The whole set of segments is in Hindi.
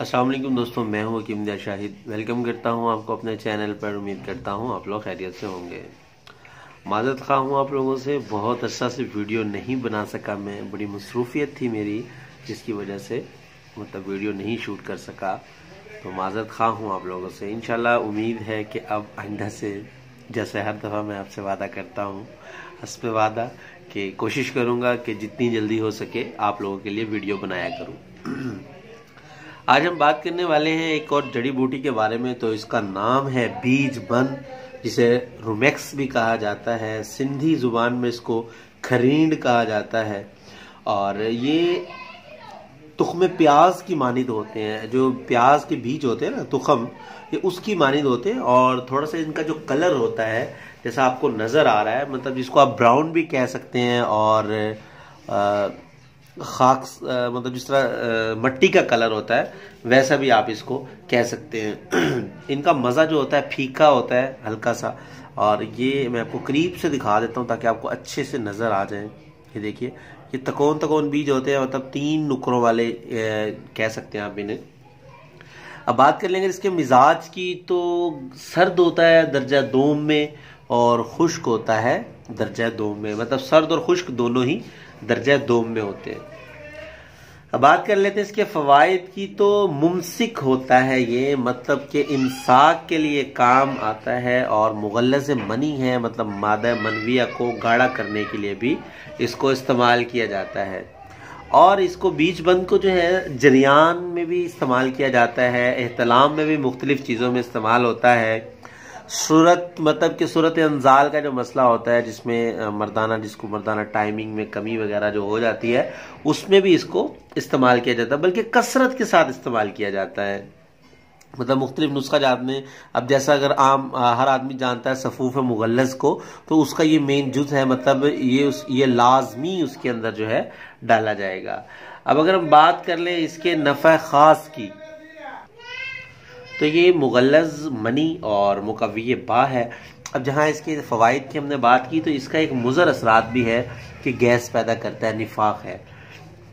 अस्सलाम वालेकुम दोस्तों, मैं हूं हकीम दिया शाहिद। वेलकम करता हूं आपको अपने चैनल पर। उम्मीद करता हूं आप लोग खैरियत से होंगे। माज़रत ख़्वाह हूं आप लोगों से, बहुत अच्छा से वीडियो नहीं बना सका मैं, बड़ी मसरूफियत थी मेरी जिसकी वजह से वीडियो नहीं शूट कर सका। तो माज़रत ख़्वाह हूं आप लोगों से। इंशाल्लाह उम्मीद है कि अब आइंदा से जैसे हर दफ़ा मैं आपसे वादा करता हूं, हस्ब वादा कि कोशिश करूंगा कि जितनी जल्दी हो सके आप लोगों के लिए वीडियो बनाया करूं। आज हम बात करने वाले हैं एक और जड़ी बूटी के बारे में। तो इसका नाम है बीज बन, जिसे रुमेक्स भी कहा जाता है। सिंधी जुबान में इसको खरींड कहा जाता है। और ये तुख्म प्याज की मानिद होते हैं। जो प्याज के बीज होते हैं ना, तुख्म, ये उसकी मानिद होते हैं। और थोड़ा सा इनका जो कलर होता है, जैसा आपको नजर आ रहा है, जिसको आप ब्राउन भी कह सकते हैं। और खाक जिस तरह मट्टी का कलर होता है, वैसा भी आप इसको कह सकते हैं। इनका मज़ा जो होता है फीका होता है, हल्का सा। और ये मैं आपको करीब से दिखा देता हूँ ताकि आपको अच्छे से नज़र आ जाए। ये देखिए, ये तकोन तकोन बीज होते हैं, 3 नुकरों वाले कह सकते हैं आप इन्हें। अब बात कर लेंगे इसके मिजाज की। तो सर्द होता है दर्जा दोम में, और खुश्क होता है दर्जा दोम में। सर्द और खुश्क दोनों ही दर्जा दोम में होते हैं। अब बात कर लेते हैं इसके फवाइद की। तो मुमसिक होता है ये, कि इमसाक के लिए काम आता है। और मुगल्लज़ मनी है, मादा मनविया को गाढ़ा करने के लिए भी इसको इस्तेमाल किया जाता है। और इसको बीज बंद को जो है जरियान में भी इस्तेमाल किया जाता है। एहतलाम में भी मुख्तलिफ चीज़ों में इस्तेमाल होता है। सूरत सूरत अंजाल का जो मसला होता है, जिसमें जिसको मर्दाना टाइमिंग में कमी वगैरह जो हो जाती है, उसमें भी इसको इस्तेमाल किया जाता है। बल्कि कसरत के साथ इस्तेमाल किया जाता है। मुख्तलिफ नुस्खा जात में। अब जैसा अगर हर आदमी जानता है सफूफ मुगल्लज़ को, तो उसका ये मेन जुज़ है। ये लाजमी उसके अंदर जो है डाला जाएगा। अब अगर हम बात कर लें इसके नफ़ा ख़ास की, तो ये मुगल्लज़ मनी और मुकव्वी बा है। अब जहाँ इसके फ़वाइद की हमने बात की, तो इसका एक मुज़र असरात भी है कि गैस पैदा करता है, निफाक है।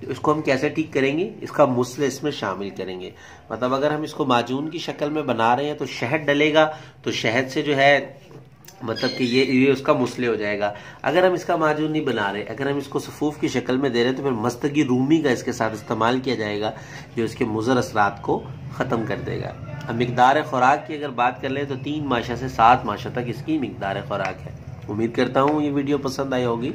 तो इसको हम कैसे ठीक करेंगे, इसका मुस्ले इसमें शामिल करेंगे। अगर हम इसको माजून की शक्ल में बना रहे हैं तो शहद डलेगा, तो शहद से जो है कि ये उसका मुस्ले हो जाएगा। अगर हम इसका माजून नहीं बना रहे, अगर हम इसको सफूफ की शक्ल में दे रहे हैं, तो फिर मस्तगी रूमी का इसके साथ इस्तेमाल किया जाएगा, जो इसके मुज़र असरात को ख़त्म कर देगा। अब मिकदार खुराक की अगर बात कर लें, तो 3 माशा से 7 माशा तक इसकी मिकदार खुराक है। उम्मीद करता हूँ ये वीडियो पसंद आई होगी।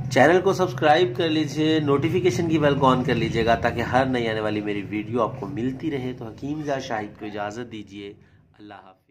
चैनल को सब्सक्राइब कर लीजिए, नोटिफिकेशन की बेल को ऑन कर लीजिएगा, ताकि हर नई आने वाली मेरी वीडियो आपको मिलती रहे। तो हकीम दिया शाहिद को इजाज़त दीजिए। अल्लाह हाफ़िज़।